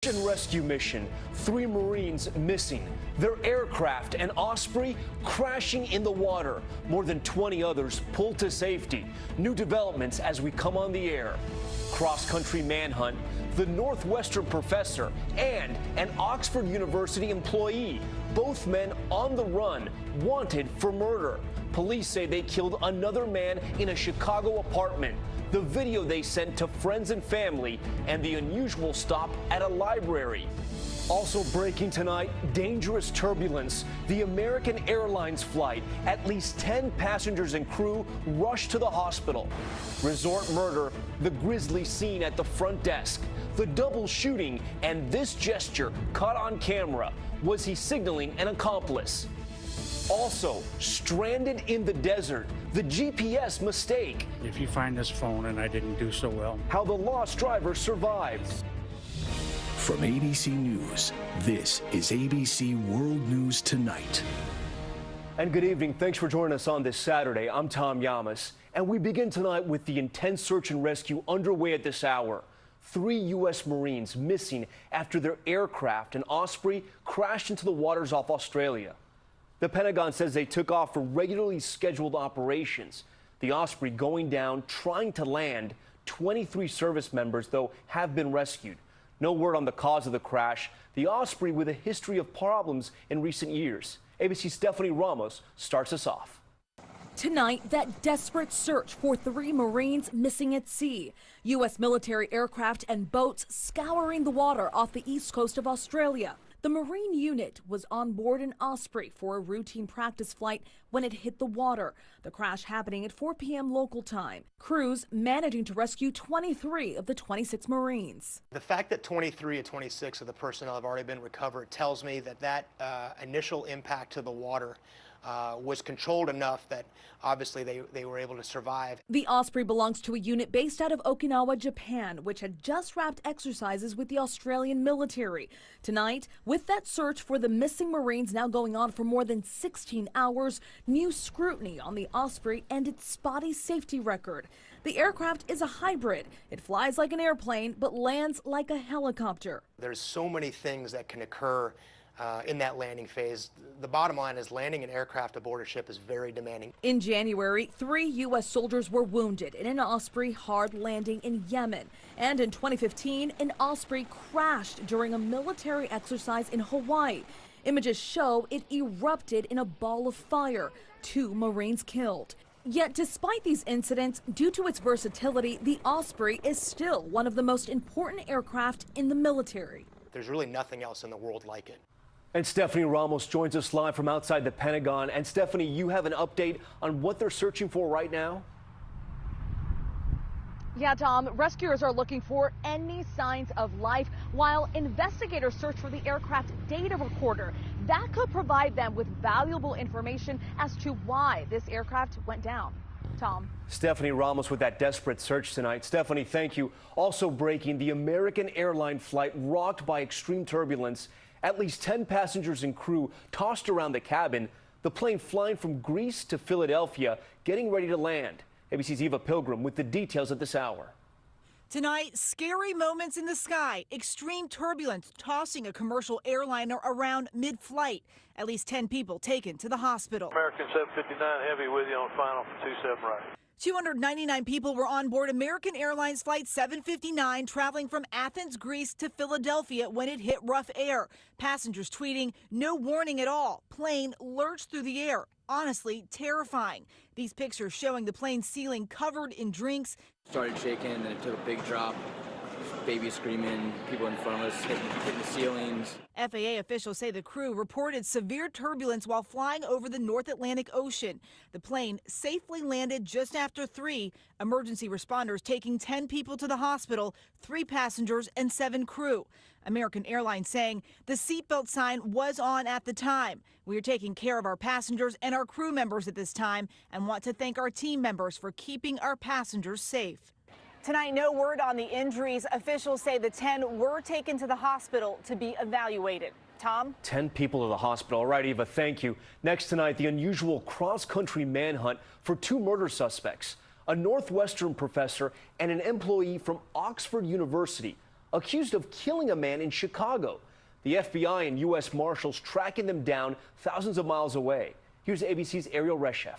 And rescue mission. 3 Marines missing. Their aircraft, an Osprey, crashing in the water. More than 20 others pulled to safety. New developments as we come on the air. Cross-country manhunt. The Northwestern professor and an Oxford University employee. Both men on the run, wanted for murder. Police say they killed another man in a Chicago apartment. The video they sent to friends and family, and the unusual stop at a library. Also breaking tonight, dangerous turbulence. The American Airlines flight, at least 10 passengers and crew rushed to the hospital. Resort murder, the grisly scene at the front desk. The double shooting, and this gesture caught on camera. Was he signaling an accomplice? Also, stranded in the desert, the GPS mistake. If you find this phone and I didn't do so well. How the lost driver survived. From ABC News, this is ABC World News Tonight. And good evening. Thanks for joining us on this Saturday. I'm Tom Yamas, and we begin tonight with the intense search and rescue underway at this hour. 3 U.S. Marines missing after their aircraft, an Osprey, crashed into the waters off Australia. The Pentagon says they took off for regularly scheduled operations. The Osprey going down, trying to land. 23 service members, though, have been rescued. No word on the cause of the crash. The Osprey with a history of problems in recent years. ABC's Stephanie Ramos starts us off. Tonight, that desperate search for 3 Marines missing at sea. U.S. military aircraft and boats scouring the water off the east coast of Australia. The Marine unit was on board an Osprey for a routine practice flight when it hit the water. The crash happening at 4 p.m. local time. Crews managing to rescue 23 of the 26 Marines. The fact that 23 of 26 of the personnel have already been recovered tells me that initial impact to the water was controlled enough that obviously they were able to survive. The Osprey belongs to a unit based out of Okinawa, Japan, which had just wrapped exercises with the Australian military. Tonight, with that search for the missing Marines now going on for more than 16 hours, new scrutiny on the Osprey and its spotty safety record. The aircraft is a hybrid. It flies like an airplane, but lands like a helicopter. There's so many things that can occur in that landing phase. The bottom line is landing an aircraft aboard a ship is very demanding. In January, 3 U.S. soldiers were wounded in an Osprey hard landing in Yemen. And in 2015, an Osprey crashed during a military exercise in Hawaii. Images show it erupted in a ball of fire. 2 Marines killed. Yet despite these incidents, due to its versatility, the Osprey is still one of the most important aircraft in the military. There's really nothing else in the world like it. And Stephanie Ramos joins us live from outside the Pentagon. And Stephanie, you have an update on what they're searching for right now? Yeah, Tom, rescuers are looking for any signs of life while investigators search for the aircraft data recorder. That could provide them with valuable information as to why this aircraft went down. Tom. Stephanie Ramos with that desperate search tonight. Stephanie, thank you. Also breaking, the American airline flight rocked by extreme turbulence. At least 10 passengers and crew tossed around the cabin. The plane flying from Greece to Philadelphia, getting ready to land. ABC's Eva Pilgrim with the details at this hour. Tonight, scary moments in the sky. Extreme turbulence tossing a commercial airliner around mid-flight. At least 10 people taken to the hospital. American 759 Heavy with you on final for 27 right. 299 people were on board American Airlines Flight 759 traveling from Athens, Greece to Philadelphia when it hit rough air. Passengers tweeting, "No warning at all. Plane lurched through the air." Honestly, terrifying. These pictures showing the plane's ceiling covered in drinks. Started shaking and then it took a big drop. Babies screaming, people in front of us hitting the ceilings. FAA officials say the crew reported severe turbulence while flying over the North Atlantic Ocean. The plane safely landed just after 3. Emergency responders taking 10 people to the hospital, 3 passengers and 7 crew. American Airlines saying the seatbelt sign was on at the time. We are taking care of our passengers and our crew members at this time and want to thank our team members for keeping our passengers safe. Tonight, no word on the injuries. Officials say the 10 were taken to the hospital to be evaluated. Tom? 10 people to the hospital. All right, Eva, thank you. Next tonight, the unusual cross-country manhunt for 2 murder suspects, a Northwestern professor and an employee from Oxford University. accused of killing a man in Chicago. The FBI and U.S. Marshals tracking them down thousands of miles away. Here's ABC's Ariel Reshef.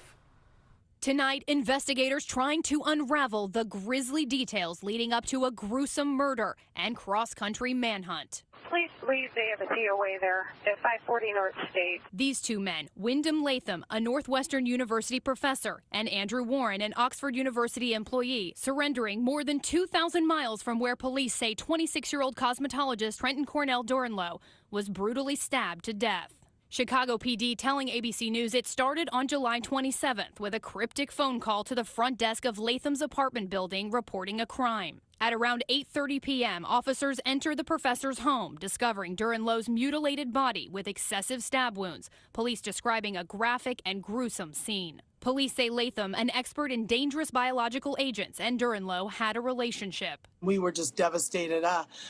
Tonight, investigators trying to unravel the grisly details leading up to a gruesome murder and cross-country manhunt. Please leave the embassy away there at 540 North State. These two men, Wyndham Latham, a Northwestern University professor, and Andrew Warren, an Oxford University employee, surrendering more than 2,000 miles from where police say 26-year-old cosmetologist Trenton Cornell Dorenloe was brutally stabbed to death. Chicago PD telling ABC News it started on July 27th with a cryptic phone call to the front desk of Latham's apartment building reporting a crime. At around 8:30 p.m., officers enter the professor's home, discovering Dorenloe's mutilated body with excessive stab wounds, police describing a graphic and gruesome scene. Police say Latham, an expert in dangerous biological agents, and Dorenloe had a relationship. We were just devastated.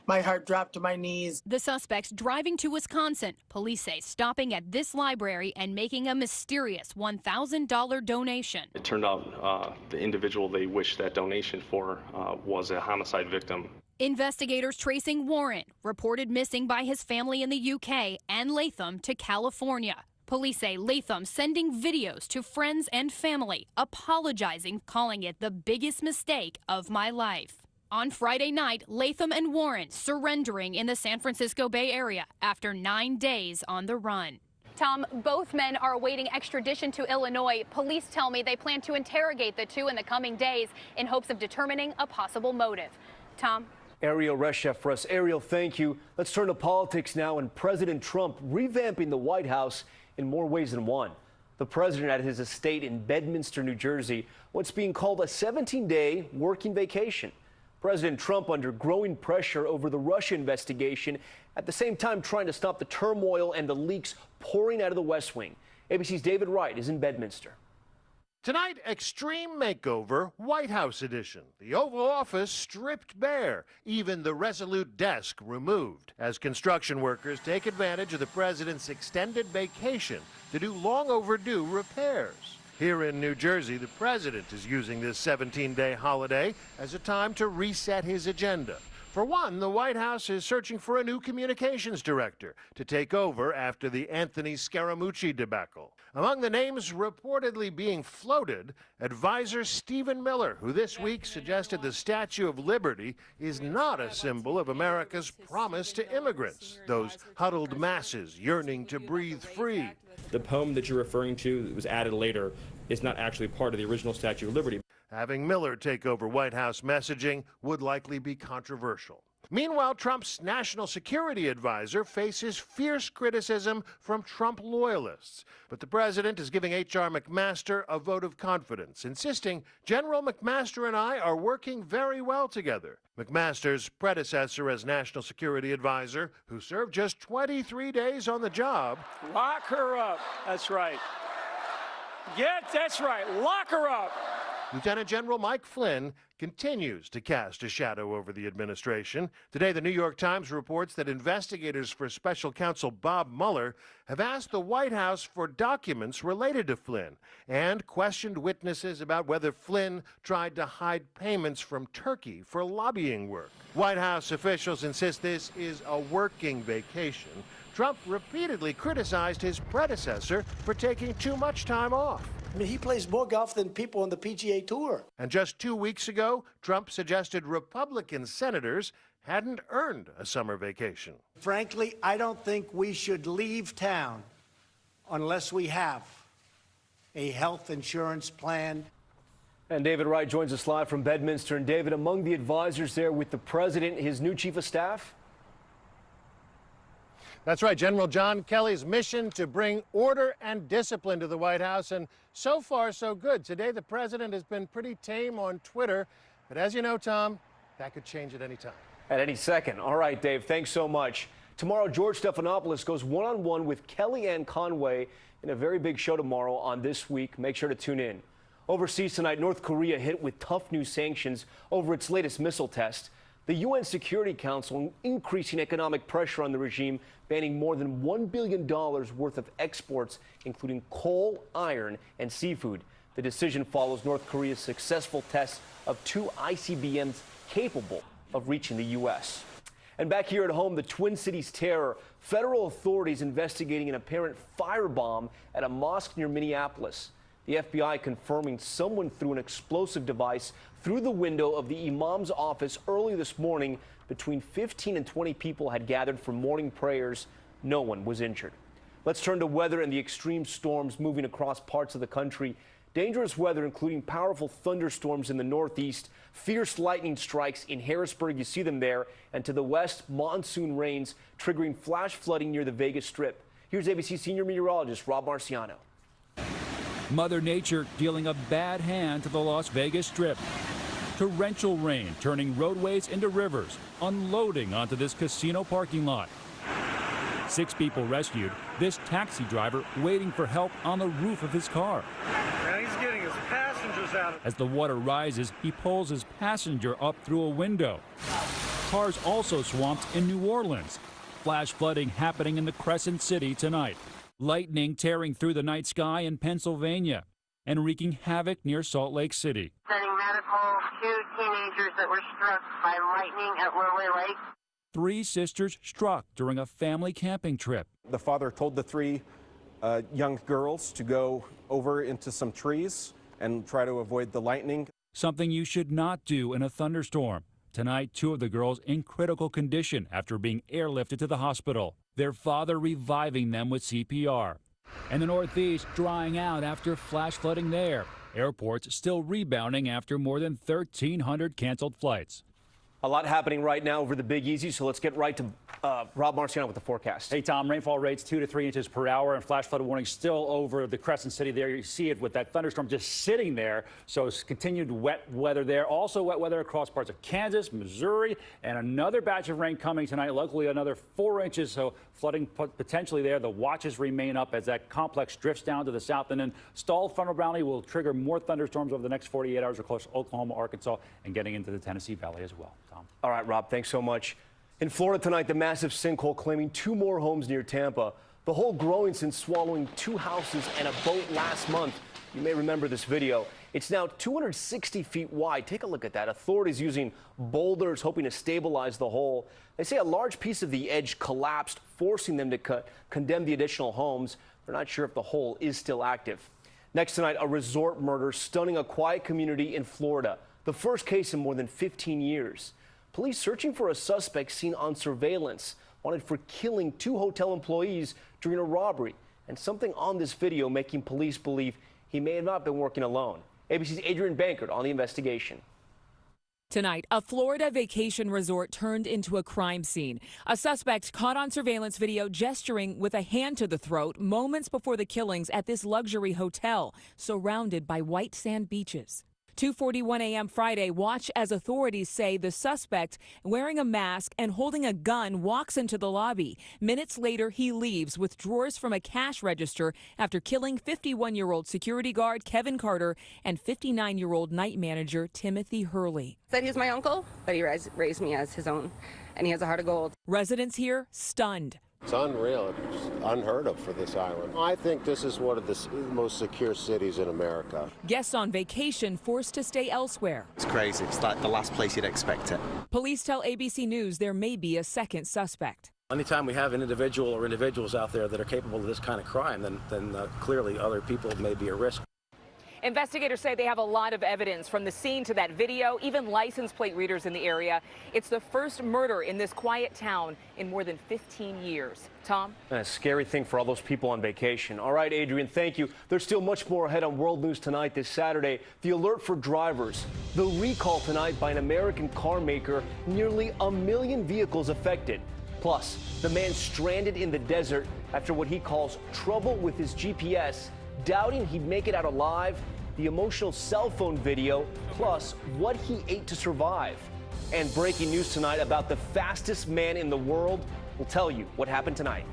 My heart dropped to my knees. The suspects driving to Wisconsin, police say stopping at this library and making a mysterious $1,000 donation. It turned out the individual they wished that donation for was a homicide victim. Investigators tracing Warren, reported missing by his family in the UK, and Latham to California. Police say Latham sending videos to friends and family, apologizing, calling it the biggest mistake of my life. On Friday night, Latham and Warren surrendering in the San Francisco Bay Area after 9 days on the run. Tom, both men are awaiting extradition to Illinois. Police tell me they plan to interrogate the two in the coming days in hopes of determining a possible motive. Tom? Ariel Reshef for us. Ariel, thank you. Let's turn to politics now, and President Trump revamping the White House in more ways than one. The president at his estate in Bedminster, New Jersey, what's being called a 17-day working vacation. President Trump under growing pressure over the Russia investigation, at the same time trying to stop the turmoil and the leaks pouring out of the West Wing. ABC's David Wright is in Bedminster. Tonight, extreme makeover, White House edition. The Oval Office stripped bare, even the Resolute desk removed, as construction workers take advantage of the president's extended vacation to do long overdue repairs. Here in New Jersey, the president is using this 17-day holiday as a time to reset his agenda. For one, the White House is searching for a new communications director to take over after the Anthony Scaramucci debacle. Among the names reportedly being floated, advisor Stephen Miller, who this week suggested the Statue of Liberty is not a symbol of America's promise to immigrants, those huddled masses yearning to breathe free. The poem that you're referring to that was added later is not actually part of the original Statue of Liberty. Having Miller take over White House messaging would likely be controversial. Meanwhile, Trump's national security advisor faces fierce criticism from Trump loyalists. But the president is giving H.R. McMaster a vote of confidence, insisting General McMaster and I are working very well together. McMaster's predecessor as national security advisor, who served just 23 days on the job. Lock her up. That's right. That's right. Lock her up. Lieutenant General Mike Flynn continues to cast a shadow over the administration. Today, the New York Times reports that investigators for special counsel Bob Mueller have asked the White House for documents related to Flynn and questioned witnesses about whether Flynn tried to hide payments from Turkey for lobbying work. White House officials insist this is a working vacation. Trump repeatedly criticized his predecessor for taking too much time off. I mean, he plays more golf than people on the PGA Tour. And just 2 weeks ago, Trump suggested Republican senators hadn't earned a summer vacation. Frankly, I don't think we should leave town unless we have a health insurance plan. And David Wright joins us live from Bedminster. And David, among the advisors there with the president, his new chief of staff? That's right, General John Kelly's mission to bring order and discipline to the White House, and so far, so good. Today, the president has been pretty tame on Twitter, but as you know, Tom, that could change at any time. At any second. All right, Dave, thanks so much. Tomorrow, George Stephanopoulos goes one-on-one with Kellyanne Conway in a very big show tomorrow on This Week. Make sure to tune in. Overseas tonight, North Korea hit with tough new sanctions over its latest missile test. The UN Security Council increasing economic pressure on the regime, banning more than $1 billion worth of exports, including coal, iron, and seafood. The decision follows North Korea's successful test of 2 ICBMs capable of reaching the U.S. And back here at home, the Twin Cities terror. Federal authorities investigating an apparent firebomb at a mosque near Minneapolis. The FBI confirming someone threw an explosive device through the window of the imam's office early this morning. Between 15 and 20 people had gathered for morning prayers. No one was injured. Let's turn to weather and the extreme storms moving across parts of the country. Dangerous weather, including powerful thunderstorms in the northeast, fierce lightning strikes in Harrisburg, you see them there, and to the west, monsoon rains triggering flash flooding near the Vegas Strip. Here's ABC senior meteorologist Rob Marciano. Mother Nature dealing a bad hand to the Las Vegas Strip. Torrential rain turning roadways into rivers, unloading onto this casino parking lot. 6 people rescued, this taxi driver waiting for help on the roof of his car. And he's getting his passengers out. As the water rises, he pulls his passenger up through a window. Cars also swamped in New Orleans. Flash flooding happening in the Crescent City tonight. Lightning tearing through the night sky in Pennsylvania and wreaking havoc near Salt Lake City. Sending medical, 2 teenagers that were struck by lightning at Lily Lake. 3 sisters struck during a family camping trip. The father told the 3 young girls to go over into some trees and try to avoid the lightning. Something you should not do in a thunderstorm. Tonight, 2 of the girls in critical condition after being airlifted to the hospital. Their father reviving them with CPR. And the Northeast drying out after flash flooding there. Airports still rebounding after more than 1,300 canceled flights. A lot happening right now over the Big Easy, so let's get right to Rob Marciano with the forecast. Hey, Tom, rainfall rates 2 to 3 inches per hour and flash flood warning still over the Crescent City there. You see it with that thunderstorm just sitting there, so it's continued wet weather there. Also wet weather across parts of Kansas, Missouri, and another batch of rain coming tonight. Locally, another 4 inches, so flooding potentially there. The watches remain up as that complex drifts down to the south, and then stalled frontal boundary will trigger more thunderstorms over the next 48 hours across Oklahoma, Arkansas, and getting into the Tennessee Valley as well. Tom. All right, Rob, thanks so much. In Florida tonight, the massive sinkhole claiming 2 more homes near Tampa. The hole growing since swallowing 2 houses and a boat last month. You may remember this video. It's now 260 feet wide. Take a look at that. Authorities using boulders hoping to stabilize the hole. They say a large piece of the edge collapsed, forcing them to condemn the additional homes. They're not sure if the hole is still active. Next tonight, a resort murder stunning a quiet community in Florida. The first case in more than 15 years. Police searching for a suspect seen on surveillance, wanted for killing 2 hotel employees during a robbery. And something on this video making police believe he may have not been working alone. ABC's Adrian Bankert on the investigation. Tonight, a Florida vacation resort turned into a crime scene. A suspect caught on surveillance video gesturing with a hand to the throat moments before the killings at this luxury hotel, surrounded by white sand beaches. 2:41 a.m. Friday, watch as authorities say the suspect, wearing a mask and holding a gun, walks into the lobby. Minutes later, he leaves with drawers from a cash register after killing 51-year-old security guard Kevin Carter and 59-year-old night manager Timothy Hurley. Said he's my uncle, but he raised me as his own, and he has a heart of gold. Residents here stunned. It's unreal. It's unheard of for this island. I think this is one of the most secure cities in America. Guests on vacation forced to stay elsewhere. It's crazy. It's like the last place you'd expect it. Police tell ABC News there may be a second suspect. Anytime we have an individual or individuals out there that are capable of this kind of crime, then clearly other people may be a risk. Investigators say they have a lot of evidence from the scene to that video, even license plate readers in the area. It's the first murder in this quiet town in more than 15 years. Tom? And a scary thing for all those people on vacation. All right, Adrian, thank you. There's still much more ahead on World News Tonight this Saturday. The alert for drivers. The recall tonight by an American car maker. Nearly 1 million vehicles affected. Plus, the man stranded in the desert after what he calls trouble with his GPS, doubting he'd make it out alive, the emotional cell phone video, plus what he ate to survive. And breaking news tonight about the fastest man in the world. We'll tell you what happened tonight.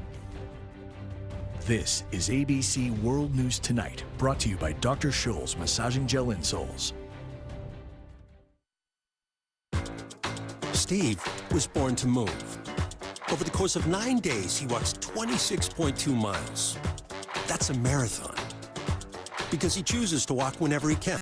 This is ABC World News Tonight, brought to you by Dr. Scholl's Massaging Gel Insoles. Steve was born to move. Over the course of 9 days, he walks 26.2 miles. That's a marathon. Because he chooses to walk whenever he can.